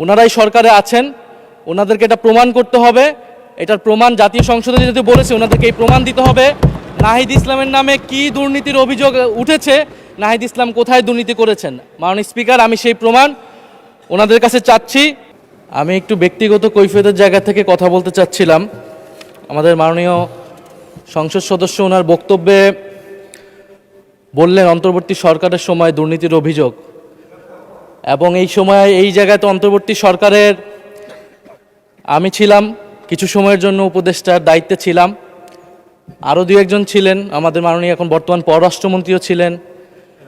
ওনারাই সরকারে আছেন, ওনাদেরকে এটা প্রমাণ করতে হবে। এটার প্রমাণ জাতীয় সংসদে যেহেতু বলেছে, ওনাদেরকে এই প্রমাণ দিতে হবে। নাহিদ ইসলামের নামে কি দুর্নীতির অভিযোগ উঠেছে, নাহিদ ইসলাম কোথায় দুর্নীতি করেছেন। মাননীয় স্পিকার, আমি সেই প্রমাণ ওনাদের কাছে চাচ্ছি। আমি একটু ব্যক্তিগত কৈফিয়তের জায়গা থেকে কথা বলতে চাচ্ছিলাম। আমাদের মাননীয় সংসদ সদস্য ওনার বক্তব্যে বললেন অন্তর্বর্তী সরকারের সময় দুর্নীতির অভিযোগ, এবং এই সময় এই জায়গায় তো অন্তর্বর্তী সরকারের আমি ছিলাম, কিছু সময়ের জন্য উপদেষ্টার দায়িত্বে ছিলাম, আরও দু একজন ছিলেন, আমাদের মাননীয় এখন বর্তমান পররাষ্ট্রমন্ত্রীও ছিলেন,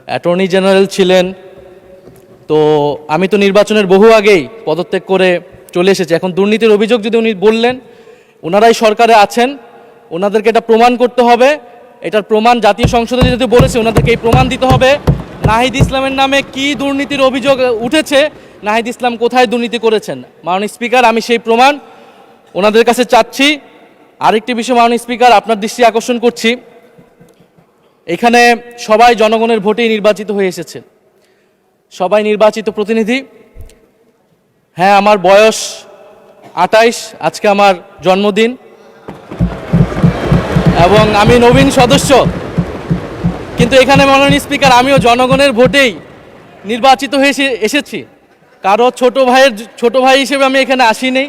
অ্যাটর্নি জেনারেল ছিলেন। তো আমি তো নির্বাচনের বহু আগেই পদত্যাগ করে চলে এসেছি। এখন দুর্নীতির অভিযোগ যদি উনি বললেন, ওনারাই সরকারে আছেন, ওনাদেরকে এটা প্রমাণ করতে হবে। এটার প্রমাণ জাতীয় সংসদে যেহেতু বলেছে, ওনাদেরকে এই প্রমাণ দিতে হবে। নাহিদ ইসলামের নামে কি দুর্নীতির অভিযোগ উঠেছে, নাহিদ ইসলাম কোথায় দুর্নীতি করেছেন। মাননীয় স্পিকার, আমি সেই প্রমাণ ওনাদের কাছে চাচ্ছি। আরেকটি বিষয় মাননীয় স্পিকার, আপনার দৃষ্টি আকর্ষণ করছি, এখানে সবাই জনগণের ভোটেই নির্বাচিত হয়ে এসেছে, সবাই নির্বাচিত প্রতিনিধি। হ্যাঁ, আমার বয়স 28, আজকে আমার জন্মদিন, এবং আমি নবীন সদস্য। কিন্তু এখানে মাননীয় স্পিকার, আমিও জনগণের ভোটেই নির্বাচিত হয়ে এসেছি, কারো ছোট ভাই হিসেবে আমি এখানে আসিনি।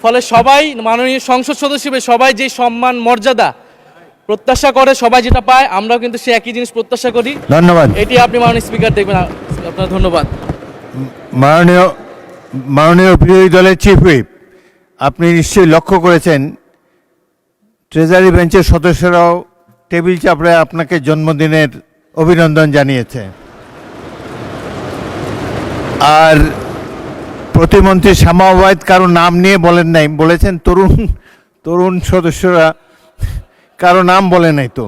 ফলে সবাই মাননীয় সংসদ সদস্য হিসেবে সবাই যে সম্মান মর্যাদা প্রত্যাশা করে, সবাই যেটা পায়, আমরাও কিন্তু সে একই জিনিস প্রত্যাশা করি। ধন্যবাদ। এটি আপনি মাননীয় স্পিকার দেখবেন। আপনার ধন্যবাদ। মাননীয় বিরোধী দলের চিফ হুইপ, আপনি নিশ্চয়ই লক্ষ্য করেছেন ট্রেজারি বেঞ্চের সদস্যরাও টেবিল চাপড়ে আপনাকে জন্মদিনের অভিনন্দন জানিয়েছে। আর প্রতিমন্ত্রী শামা ওবায়দ কারো নাম নিয়ে বলেন নাই, বলেছেন তরুণ সদস্যরা, কারো নাম বলে নাই তো।